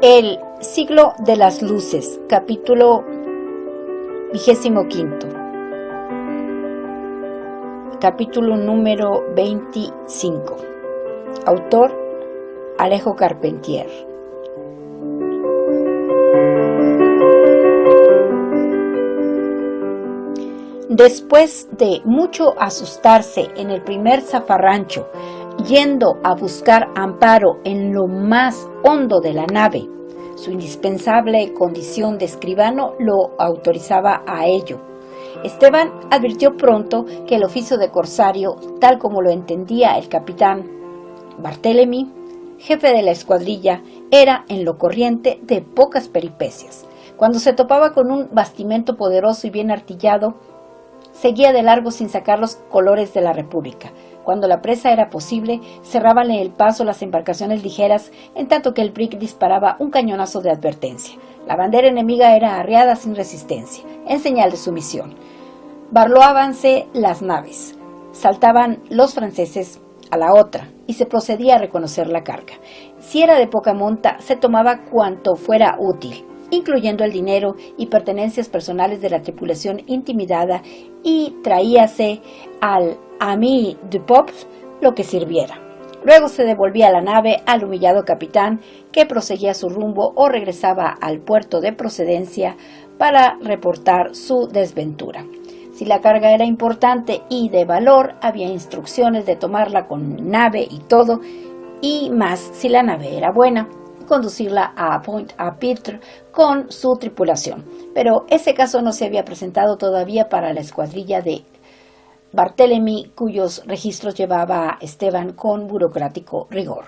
El siglo de las luces, capítulo 25, capítulo número 25. Autor Alejo Carpentier. Después de mucho asustarse en el primer zafarrancho, yendo a buscar amparo en lo más hondo de la nave, su indispensable condición de escribano lo autorizaba a ello. Esteban advirtió pronto que el oficio de corsario, tal como lo entendía el capitán Barthélemy, jefe de la escuadrilla, era en lo corriente de pocas peripecias. Cuando se topaba con un bastimento poderoso y bien artillado, seguía de largo sin sacar los colores de la República. Cuando la presa era posible, cerrábanle el paso las embarcaciones ligeras, en tanto que el brig disparaba un cañonazo de advertencia. La bandera enemiga era arriada sin resistencia, en señal de sumisión. Barloábanse las naves, saltaban los franceses a la otra, y se procedía a reconocer la carga. Si era de poca monta, se tomaba cuanto fuera útil, incluyendo el dinero y pertenencias personales de la tripulación intimidada, y traíase al ami du peuple lo que sirviera. Luego se devolvía la nave al humillado capitán, que proseguía su rumbo o regresaba al puerto de procedencia para reportar su desventura. Si la carga era importante y de valor, había instrucciones de tomarla con nave y todo, y más si la nave era buena, conducirla a Pointe-à-Pitre con su tripulación. Pero ese caso no se había presentado todavía para la escuadrilla de Barthélemy, cuyos registros llevaba Esteban con burocrático rigor.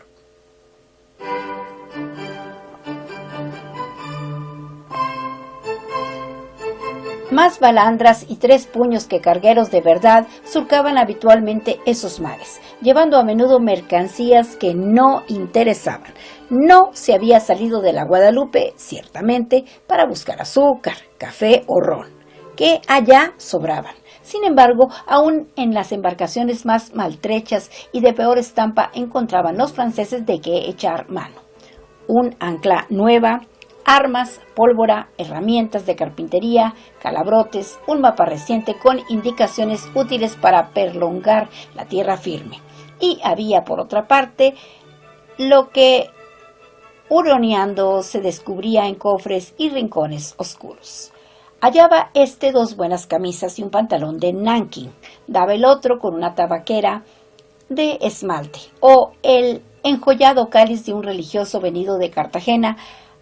Más balandras y 3 puños que cargueros de verdad surcaban habitualmente esos mares, llevando a menudo mercancías que no interesaban. No se había salido de la Guadalupe, ciertamente, para buscar azúcar, café o ron, que allá sobraban. Sin embargo, aún en las embarcaciones más maltrechas y de peor estampa encontraban los franceses de qué echar mano. Un ancla nueva, armas, pólvora, herramientas de carpintería, calabrotes, un mapa reciente con indicaciones útiles para perlongar la tierra firme. Y había, por otra parte, lo que huroneando se descubría en cofres y rincones oscuros. Hallaba 2 buenas camisas y un pantalón de nanking, daba el otro con una tabaquera de esmalte, o el enjollado cáliz de un religioso venido de Cartagena,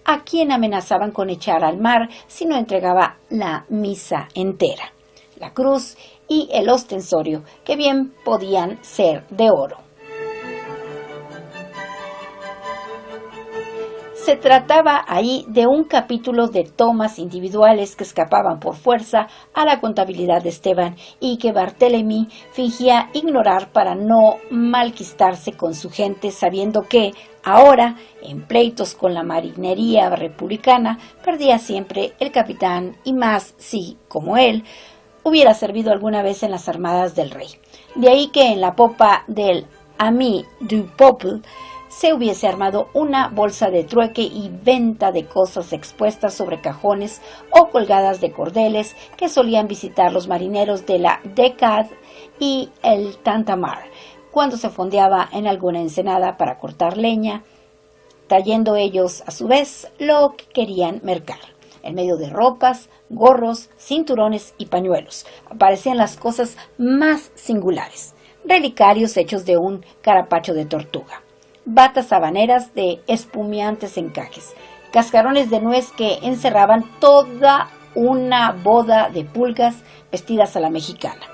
a quien amenazaban con echar al mar si no entregaba la misa entera, la cruz y el ostensorio, que bien podían ser de oro. Se trataba ahí de un capítulo de tomas individuales que escapaban por fuerza a la contabilidad de Esteban y que Barthélemy fingía ignorar para no malquistarse con su gente, sabiendo que ahora, en pleitos con la marinería republicana, perdía siempre el capitán, y más si, como él, hubiera servido alguna vez en las armadas del rey. De ahí que en la popa del ami du peuple se hubiese armado una bolsa de trueque y venta de cosas expuestas sobre cajones o colgadas de cordeles que solían visitar los marineros de la Decade y el Tantamar, cuando se fondeaba en alguna ensenada para cortar leña, trayendo ellos a su vez lo que querían mercar. En medio de ropas, gorros, cinturones y pañuelos aparecían las cosas más singulares: relicarios hechos de un carapacho de tortuga, batas habaneras de espumeantes encajes, cascarones de nuez que encerraban toda una boda de pulgas vestidas a la mexicana,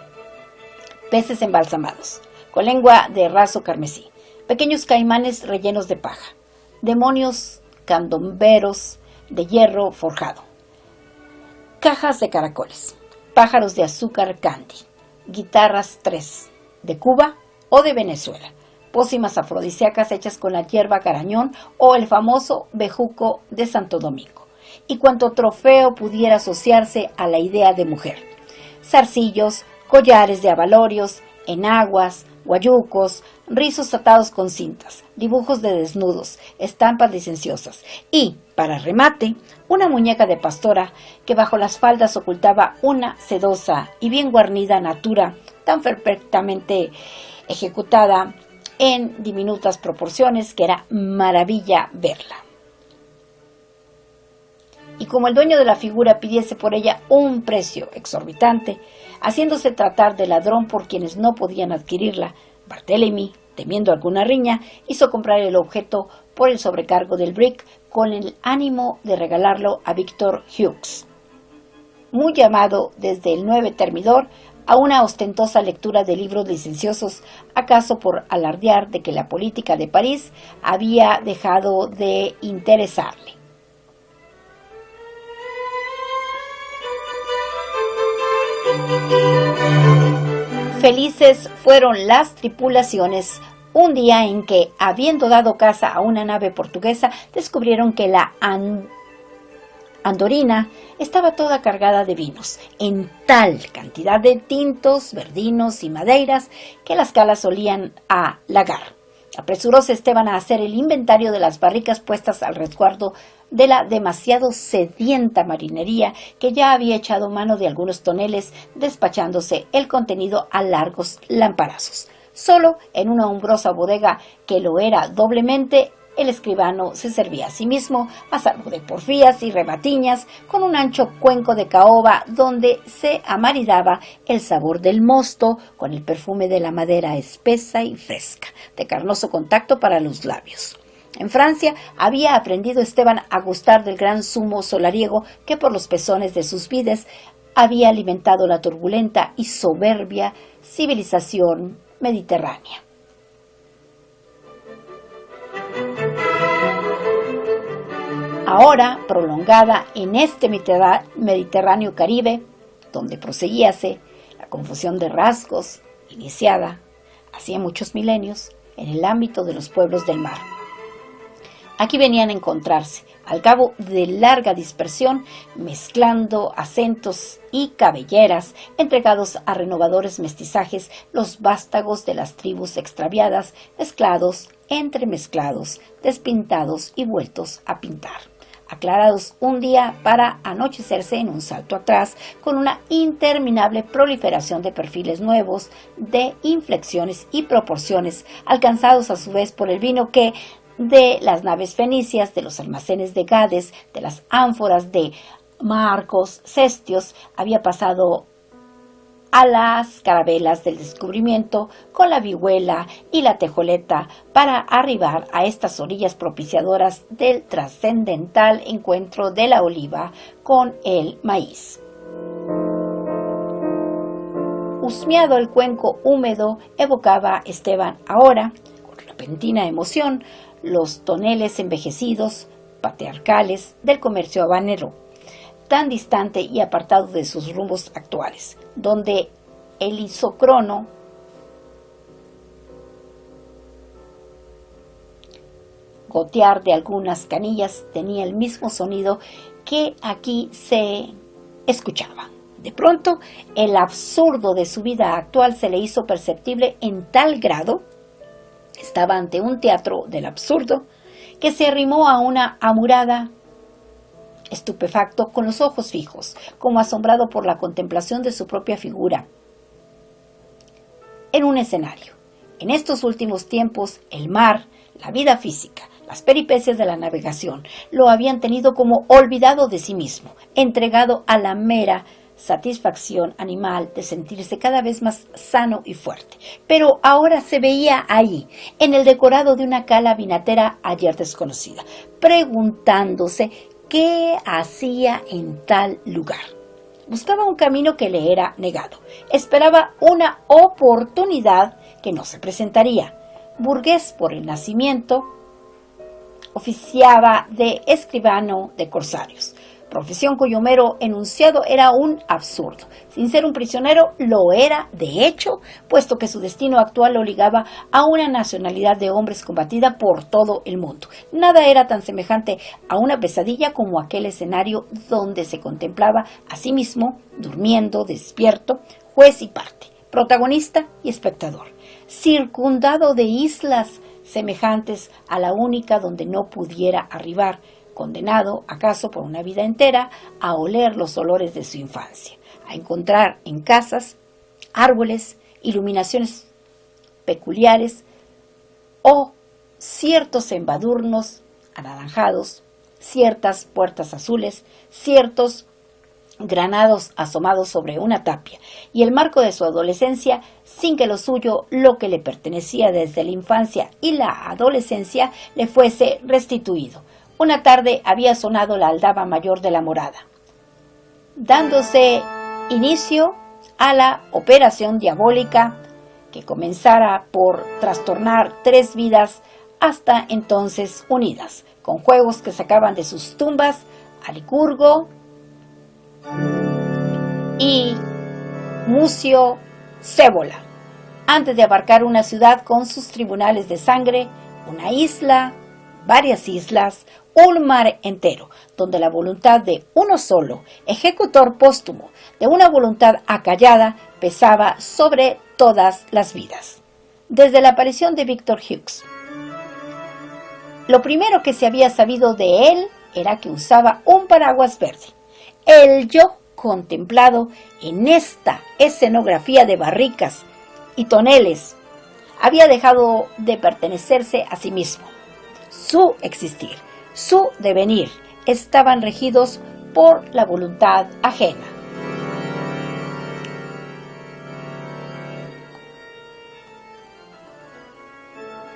peces embalsamados, con lengua de raso carmesí, pequeños caimanes rellenos de paja, demonios candomberos de hierro forjado, cajas de caracoles, pájaros de azúcar candy, guitarras 3, de Cuba o de Venezuela, pócimas afrodisíacas hechas con la hierba carañón o el famoso bejuco de Santo Domingo, y cuanto trofeo pudiera asociarse a la idea de mujer: zarcillos, collares de abalorios, enaguas, guayucos, rizos atados con cintas, dibujos de desnudos, estampas licenciosas y, Para remate, una muñeca de pastora que bajo las faldas ocultaba una sedosa y bien guarnida natura tan perfectamente ejecutada en diminutas proporciones que era maravilla verla. Y como el dueño de la figura pidiese por ella un precio exorbitante, haciéndose tratar de ladrón por quienes no podían adquirirla, Barthélemy, temiendo alguna riña, hizo comprar el objeto por el sobrecargo del Brick con el ánimo de regalarlo a Victor Hughes, muy llamado desde el 9 Termidor a una ostentosa lectura de libros licenciosos, acaso por alardear de que la política de París había dejado de interesarle. Felices fueron las tripulaciones un día en que, habiendo dado caza a una nave portuguesa, descubrieron que la Andorina estaba toda cargada de vinos, en tal cantidad de tintos, verdinos y madeiras que las calas olían a lagar. Apresuróse Esteban a hacer el inventario de las barricas puestas al resguardo de la demasiado sedienta marinería que ya había echado mano de algunos toneles, despachándose el contenido a largos lamparazos. Solo en una umbrosa bodega, que lo era doblemente, el escribano se servía a sí mismo, a salvo de porfías y rebatiñas, con un ancho cuenco de caoba donde se amaridaba el sabor del mosto con el perfume de la madera espesa y fresca, de carnoso contacto para los labios. En Francia había aprendido Esteban a gustar del gran zumo solariego que por los pezones de sus vides había alimentado la turbulenta y soberbia civilización mediterránea. Ahora prolongada en este Mediterráneo Caribe, donde proseguíase la confusión de rasgos, iniciada hacía muchos milenios en el ámbito de los pueblos del mar. Aquí venían a encontrarse, al cabo de larga dispersión, mezclando acentos y cabelleras, entregados a renovadores mestizajes, los vástagos de las tribus extraviadas, mezclados, entremezclados, despintados y vueltos a pintar, aclarados un día para anochecerse en un salto atrás, con una interminable proliferación de perfiles nuevos, de inflexiones y proporciones, alcanzados a su vez por el vino que, de las naves fenicias, de los almacenes de Gades, de las ánforas de Marcos Cestios, había pasado a las carabelas del descubrimiento con la vihuela y la tejoleta para arribar a estas orillas propiciadoras del trascendental encuentro de la oliva con el maíz. Husmeado el cuenco húmedo, evocaba Esteban ahora, con repentina emoción, los toneles envejecidos, patriarcales del comercio habanero, tan distante y apartado de sus rumbos actuales, donde el isócrono gotear de algunas canillas tenía el mismo sonido que aquí se escuchaba. De pronto, el absurdo de su vida actual se le hizo perceptible en tal grado, estaba ante un teatro del absurdo, que se arrimó a una amurada, estupefacto, con los ojos fijos, como asombrado por la contemplación de su propia figura en un escenario. En estos últimos tiempos, el mar, la vida física, las peripecias de la navegación, lo habían tenido como olvidado de sí mismo, entregado a la mera satisfacción animal de sentirse cada vez más sano y fuerte. Pero ahora se veía ahí, en el decorado de una cala vinatera ayer desconocida, preguntándose qué hacía en tal lugar. Buscaba un camino que le era negado. Esperaba una oportunidad que no se presentaría. Burgués por el nacimiento, oficiaba de escribano de corsarios, profesión cuyo mero enunciado era un absurdo. Sin ser un prisionero, lo era de hecho, puesto que su destino actual lo ligaba a una nacionalidad de hombres combatida por todo el mundo. Nada era tan semejante a una pesadilla como aquel escenario donde se contemplaba a sí mismo, durmiendo, despierto, juez y parte, protagonista y espectador, circundado de islas semejantes a la única donde no pudiera arribar, condenado, acaso por una vida entera, a oler los olores de su infancia, a encontrar en casas, árboles, iluminaciones peculiares o ciertos embadurnos anaranjados, ciertas puertas azules, ciertos granados asomados sobre una tapia, y el marco de su adolescencia, sin que lo suyo, lo que le pertenecía desde la infancia y la adolescencia, le fuese restituido. Una tarde había sonado la aldaba mayor de la morada, dándose inicio a la operación diabólica que comenzara por trastornar 3 vidas hasta entonces unidas, con juegos que sacaban de sus tumbas a Licurgo y Mucio Cébola, antes de abarcar una ciudad con sus tribunales de sangre, una isla, varias islas, un mar entero, donde la voluntad de uno solo, ejecutor póstumo de una voluntad acallada, pesaba sobre todas las vidas. Desde la aparición de Victor Hughes, lo primero que se había sabido de él era que usaba un paraguas verde. El yo contemplado en esta escenografía de barricas y toneles había dejado de pertenecerse a sí mismo. Su existir, su devenir, estaban regidos por la voluntad ajena.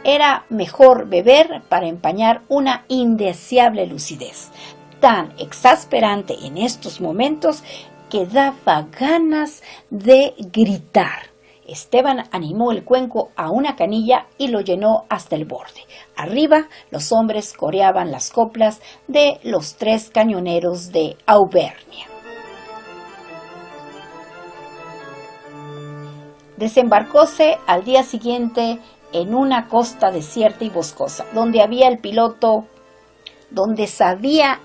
Era mejor beber para empañar una indeseable lucidez, tan exasperante en estos momentos que daba ganas de gritar. Esteban animó el cuenco a una canilla y lo llenó hasta el borde. Arriba, los hombres coreaban las coplas de los 3 cañoneros de Auvernia. Desembarcóse al día siguiente en una costa desierta y boscosa, donde sabía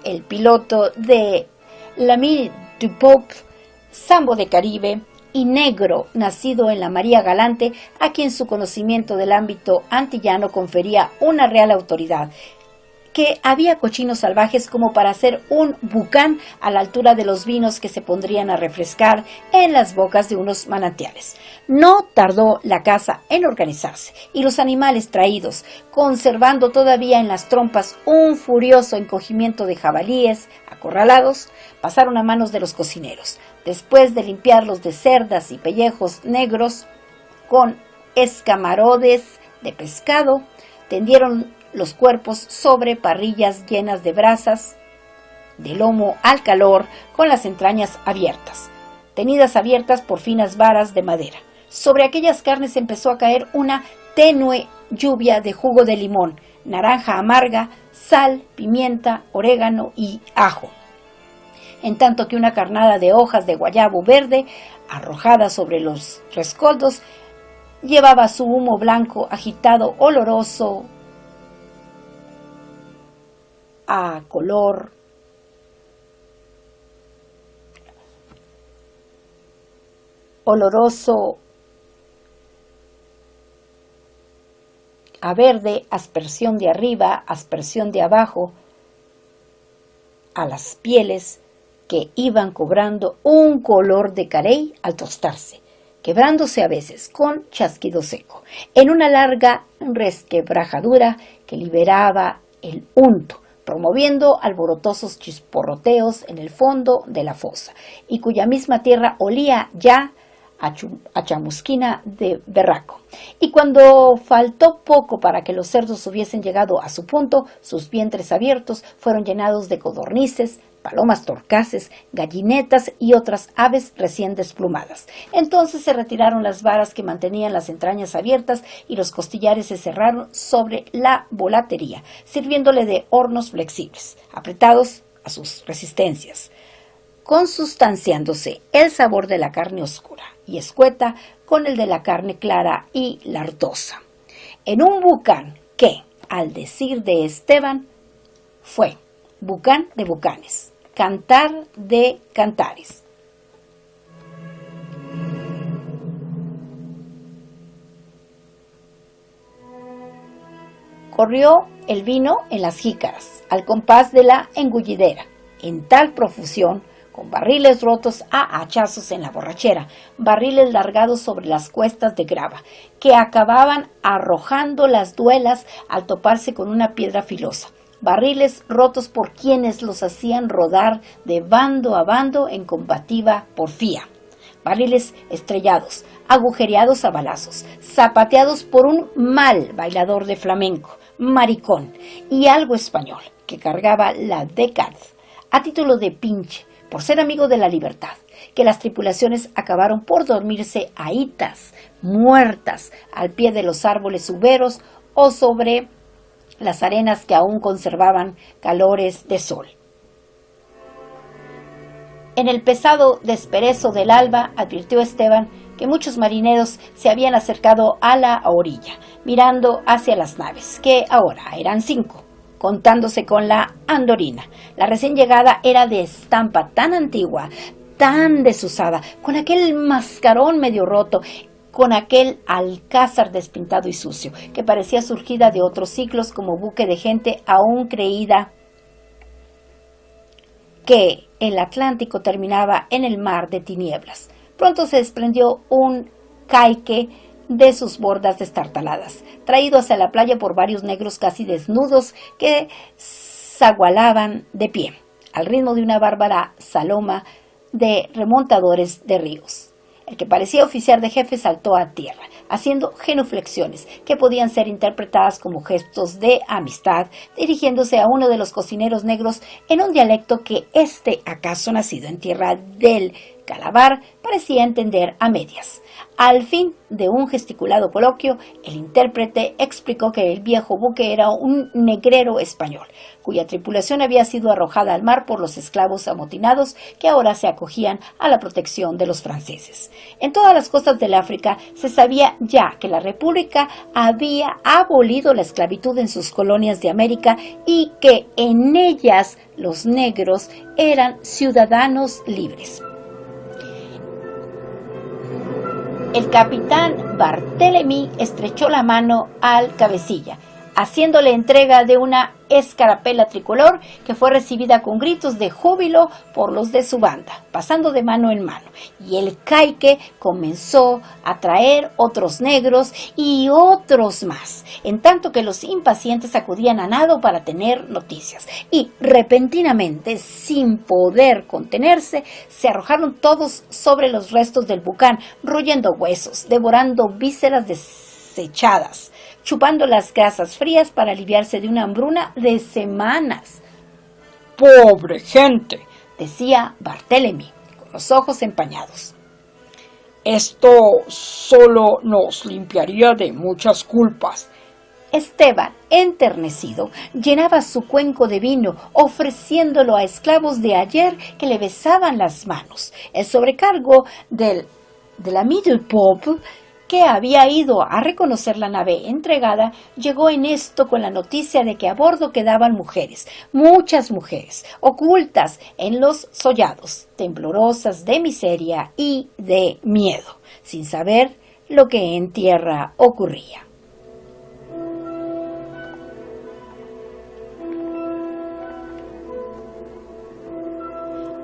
el piloto de l'Ami du Peuple, sambo de Caribe y negro, nacido en la María Galante, a quien su conocimiento del ámbito antillano confería una real autoridad, que había cochinos salvajes como para hacer un bucán a la altura de los vinos que se pondrían a refrescar en las bocas de unos manantiales. No tardó la caza en organizarse, y los animales traídos, conservando todavía en las trompas un furioso encogimiento de jabalíes acorralados, pasaron a manos de los cocineros. Después de limpiarlos de cerdas y pellejos negros con escamarodes de pescado, tendieron los cuerpos sobre parrillas llenas de brasas, de lomo al calor, con las entrañas abiertas, tenidas abiertas por finas varas de madera. Sobre aquellas carnes empezó a caer una tenue lluvia de jugo de limón, naranja amarga, sal, pimienta, orégano y ajo, en tanto que una carnada de hojas de guayabo verde, arrojada sobre los rescoldos, llevaba su humo blanco, agitado, oloroso, a color oloroso a verde, aspersión de arriba, aspersión de abajo, a las pieles que iban cobrando un color de carey al tostarse, quebrándose a veces con chasquido seco, en una larga resquebrajadura que liberaba el unto, promoviendo alborotosos chisporroteos en el fondo de la fosa, y cuya misma tierra olía ya a chamusquina de berraco. Y cuando faltó poco para que los cerdos hubiesen llegado a su punto, sus vientres abiertos fueron llenados de codornices, palomas torcaces, gallinetas y otras aves recién desplumadas. Entonces se retiraron las varas que mantenían las entrañas abiertas y los costillares se cerraron sobre la volatería, sirviéndole de hornos flexibles, apretados a sus resistencias, consustanciándose el sabor de la carne oscura y escueta con el de la carne clara y lardosa, en un bucán que, al decir de Esteban, fue bucán de bucanes, cantar de cantares. Corrió el vino en las jícaras, al compás de la engullidera, en tal profusión, con barriles rotos a hachazos en la borrachera, barriles largados sobre las cuestas de grava, que acababan arrojando las duelas al toparse con una piedra filosa, barriles rotos por quienes los hacían rodar de bando a bando en combativa porfía, barriles estrellados, agujereados a balazos, zapateados por un mal bailador de flamenco, maricón y algo español, que cargaba la década a título de pinche, por ser amigo de la libertad, que las tripulaciones acabaron por dormirse ahitas, muertas, al pie de los árboles uberos o sobre las arenas que aún conservaban calores de sol. En el pesado desperezo del alba advirtió Esteban que muchos marineros se habían acercado a la orilla, mirando hacia las naves, que ahora eran 5. Contándose con la Andorina. La recién llegada era de estampa tan antigua, tan desusada, con aquel mascarón medio roto, con aquel alcázar despintado y sucio, que parecía surgida de otros siglos como buque de gente aún creída que el Atlántico terminaba en el mar de tinieblas. Pronto se desprendió un caique de sus bordas destartaladas, traído hacia la playa por varios negros casi desnudos que zagualaban de pie, al ritmo de una bárbara saloma de remontadores de ríos. El que parecía oficial de jefe saltó a tierra, haciendo genuflexiones que podían ser interpretadas como gestos de amistad, dirigiéndose a uno de los cocineros negros en un dialecto que acaso nacido en tierra del Calabar, parecía entender a medias. Al fin de un gesticulado coloquio, el intérprete explicó que el viejo buque era un negrero español, cuya tripulación había sido arrojada al mar por los esclavos amotinados que ahora se acogían a la protección de los franceses. En todas las costas del África se sabía ya que la República había abolido la esclavitud en sus colonias de América y que en ellas los negros eran ciudadanos libres. El capitán Barthélemy estrechó la mano al cabecilla, haciéndole entrega de una escarapela tricolor que fue recibida con gritos de júbilo por los de su banda, pasando de mano en mano, y el caique comenzó a traer otros negros y otros más, en tanto que los impacientes acudían a nado para tener noticias, y repentinamente, sin poder contenerse, se arrojaron todos sobre los restos del bucán, royendo huesos, devorando vísceras desechadas, chupando las grasas frías para aliviarse de una hambruna de semanas. ¡Pobre gente!, decía Barthélemy, con los ojos empañados. Esto solo nos limpiaría de muchas culpas. Esteban, enternecido, llenaba su cuenco de vino, ofreciéndolo a esclavos de ayer que le besaban las manos. El sobrecargo de la Middle Pope, que había ido a reconocer la nave entregada, llegó en esto con la noticia de que a bordo quedaban mujeres, muchas mujeres, ocultas en los sollados, temblorosas de miseria y de miedo, sin saber lo que en tierra ocurría.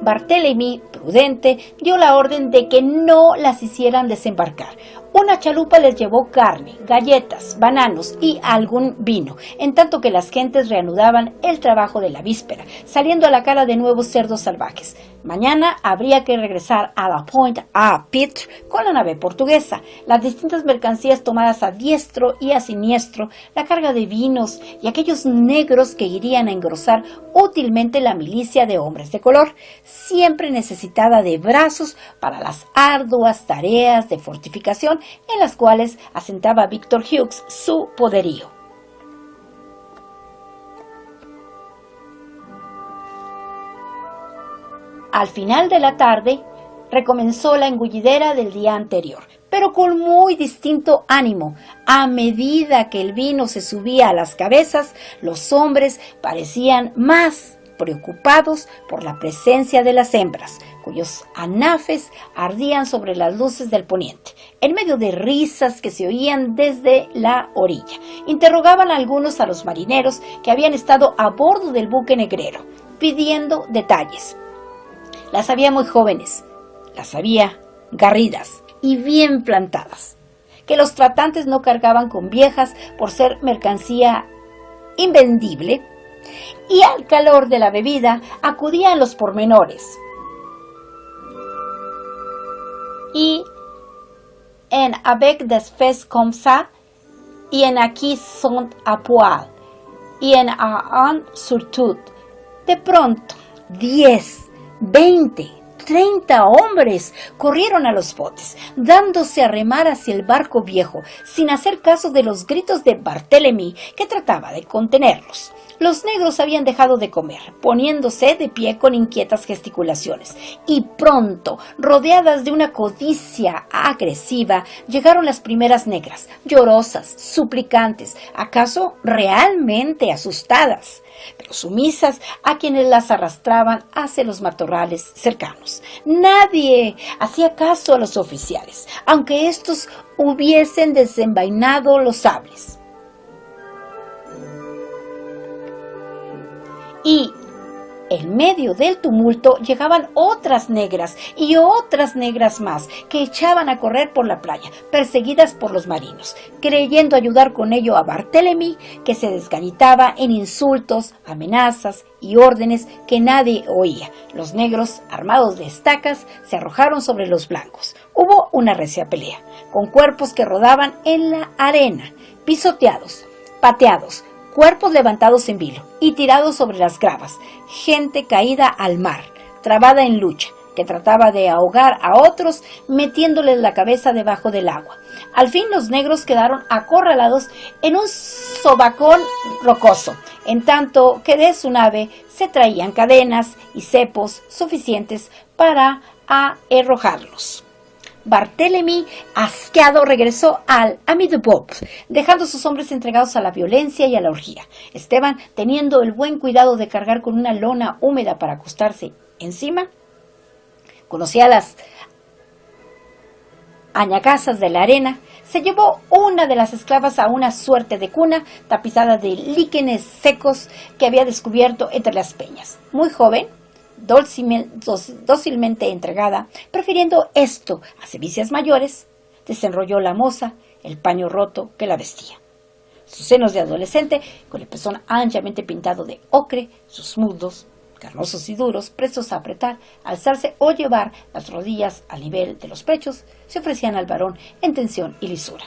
Barthélemy, prudente, dio la orden de que no las hicieran desembarcar. Una chalupa les llevó carne, galletas, bananos y algún vino, en tanto que las gentes reanudaban el trabajo de la víspera, saliendo a la cara de nuevos cerdos salvajes. Mañana habría que regresar a la Pointe à Pitre con la nave portuguesa, las distintas mercancías tomadas a diestro y a siniestro, la carga de vinos y aquellos negros que irían a engrosar útilmente la milicia de hombres de color, siempre necesitada de brazos para las arduas tareas de fortificación en las cuales asentaba Victor Hughes su poderío. Al final de la tarde, recomenzó la engullidera del día anterior, pero con muy distinto ánimo. A medida que el vino se subía a las cabezas, los hombres parecían más preocupados por la presencia de las hembras, cuyos anafes ardían sobre las luces del poniente. En medio de risas que se oían desde la orilla, interrogaban a algunos a los marineros que habían estado a bordo del buque negrero, pidiendo detalles. Las había muy jóvenes, las había garridas y bien plantadas, que los tratantes no cargaban con viejas por ser mercancía invendible, y al calor de la bebida acudían los pormenores. Y en avec des faits comme ça, y en aquí sont à poil, y en a un surtout. De pronto, 10, 20, 30 hombres corrieron a los botes, dándose a remar hacia el barco viejo, sin hacer caso de los gritos de Barthélemy, que trataba de contenerlos. Los negros habían dejado de comer, poniéndose de pie con inquietas gesticulaciones, y pronto, rodeadas de una codicia agresiva, llegaron las primeras negras, llorosas, suplicantes, acaso realmente asustadas, pero sumisas a quienes las arrastraban hacia los matorrales cercanos. Nadie hacía caso a los oficiales, aunque estos hubiesen desenvainado los sables. Y en medio del tumulto llegaban otras negras y otras negras más, que echaban a correr por la playa, perseguidas por los marinos, creyendo ayudar con ello a Barthélemy, que se desgañitaba en insultos, amenazas y órdenes que nadie oía. Los negros, armados de estacas, se arrojaron sobre los blancos. Hubo una recia pelea, con cuerpos que rodaban en la arena, pisoteados, pateados, cuerpos levantados en vilo y tirados sobre las gravas, gente caída al mar, trabada en lucha, que trataba de ahogar a otros metiéndoles la cabeza debajo del agua. Al fin los negros quedaron acorralados en un zobacón rocoso, en tanto que de su nave se traían cadenas y cepos suficientes para arrojarlos. Barthélemy, asqueado, regresó al Ami de Bob, dejando a sus hombres entregados a la violencia y a la orgía. Esteban, teniendo el buen cuidado de cargar con una lona húmeda para acostarse encima, conocía las añagazas de la arena, se llevó una de las esclavas a una suerte de cuna tapizada de líquenes secos que había descubierto entre las peñas. Muy joven, dócilmente entregada, prefiriendo esto a sevicias mayores, desenrolló la moza el paño roto que la vestía. Sus senos de adolescente, con el pezón anchamente pintado de ocre, sus muslos, carnosos y duros, prestos a apretar, alzarse o llevar las rodillas al nivel de los pechos, se ofrecían al varón en tensión y lisura.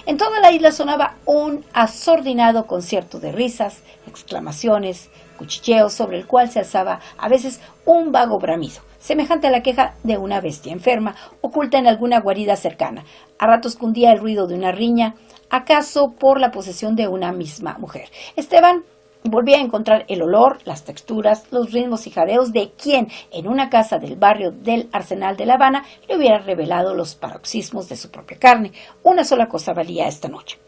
En toda la isla sonaba un asordinado concierto de risas, exclamaciones, cuchicheos, sobre el cual se alzaba a veces un vago bramido, semejante a la queja de una bestia enferma, oculta en alguna guarida cercana. A ratos cundía el ruido de una riña, acaso por la posesión de una misma mujer. Esteban volvía a encontrar el olor, las texturas, los ritmos y jadeos de quien en una casa del barrio del Arsenal de La Habana le hubiera revelado los paroxismos de su propia carne. Una sola cosa valía esta noche: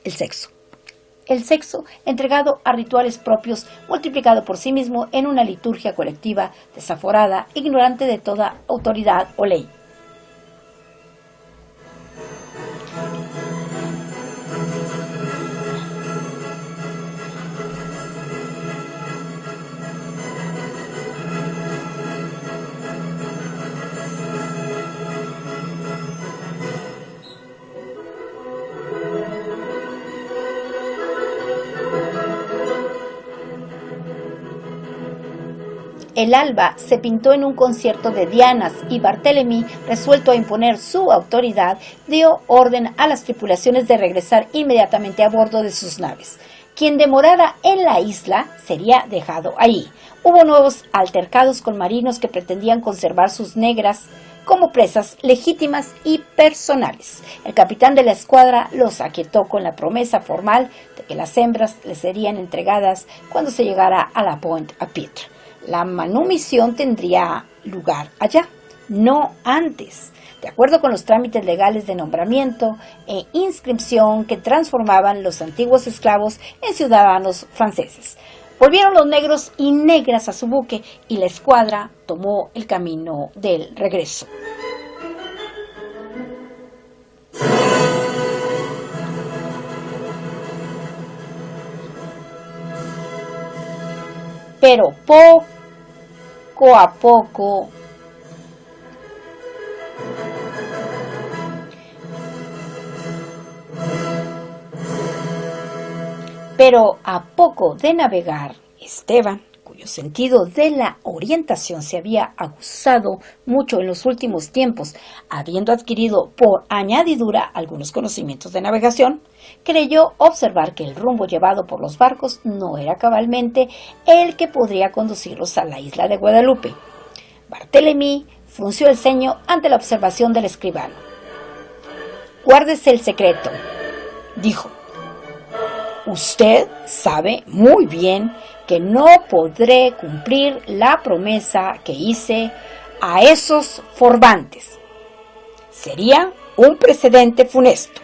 el sexo. El sexo entregado a rituales propios, multiplicado por sí mismo en una liturgia colectiva desaforada, ignorante de toda autoridad o ley. El alba se pintó en un concierto de dianas y Barthélemy, resuelto a imponer su autoridad, dio orden a las tripulaciones de regresar inmediatamente a bordo de sus naves. Quien demorara en la isla sería dejado ahí. Hubo nuevos altercados con marinos que pretendían conservar sus negras como presas legítimas y personales. El capitán de la escuadra los aquietó con la promesa formal de que las hembras les serían entregadas cuando se llegara a la Pointe-à-Pitre. La manumisión tendría lugar allá, no antes, de acuerdo con los trámites legales de nombramiento e inscripción que transformaban los antiguos esclavos en ciudadanos franceses. Volvieron los negros y negras a su buque y la escuadra tomó el camino del regreso. Pero poco a poco de navegar, Esteban, cuyo sentido de la orientación se había aguzado mucho en los últimos tiempos, habiendo adquirido por añadidura algunos conocimientos de navegación, creyó observar que el rumbo llevado por los barcos no era cabalmente el que podría conducirlos a la isla de Guadalupe. Barthélemy frunció el ceño ante la observación del escribano. «Guárdese el secreto», dijo. «Usted sabe muy bien que no podré cumplir la promesa que hice a esos forbantes. Sería un precedente funesto.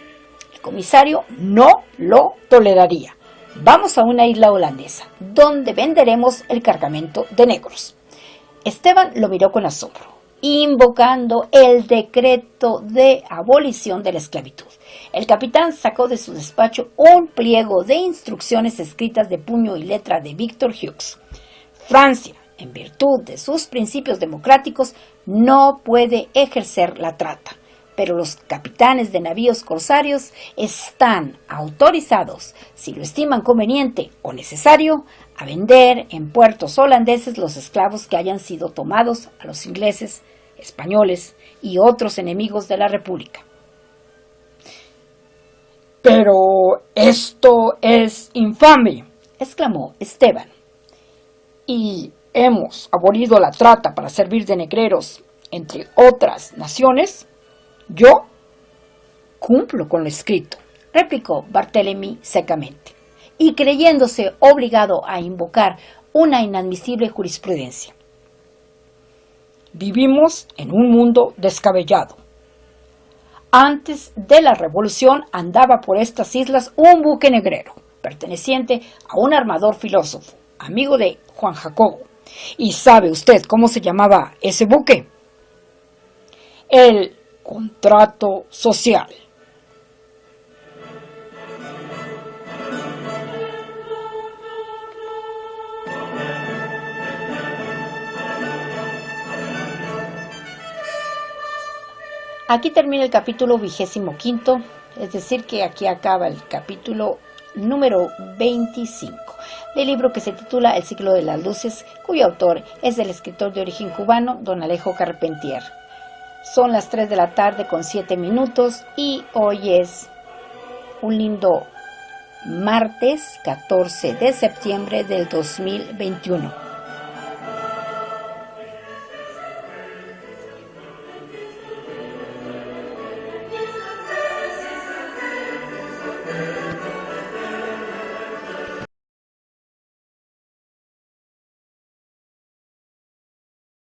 El comisario no lo toleraría. Vamos a una isla holandesa, donde venderemos el cargamento de negros». Esteban lo miró con asombro, invocando el decreto de abolición de la esclavitud. El capitán sacó de su despacho un pliego de instrucciones escritas de puño y letra de Victor Hughes. Francia, en virtud de sus principios democráticos, no puede ejercer la trata, pero los capitanes de navíos corsarios están autorizados, si lo estiman conveniente o necesario, a vender en puertos holandeses los esclavos que hayan sido tomados a los ingleses, españoles y otros enemigos de la República. «Pero esto es infame», exclamó Esteban. «¿Y hemos abolido la trata para servir de negreros entre otras naciones? Yo cumplo con lo escrito», replicó Barthélemy secamente, y creyéndose obligado a invocar una inadmisible jurisprudencia. «Vivimos en un mundo descabellado. Antes de la Revolución andaba por estas islas un buque negrero, perteneciente a un armador filósofo, amigo de Juan Jacobo. ¿Y sabe usted cómo se llamaba ese buque? El contrato social». Aquí termina el capítulo 25, es decir que aquí acaba el capítulo número 25 del libro que se titula El ciclo de las luces, cuyo autor es el escritor de origen cubano, don Alejo Carpentier. Son las 3 de la tarde con 7 minutos y hoy es un lindo martes 14 de septiembre del 2021.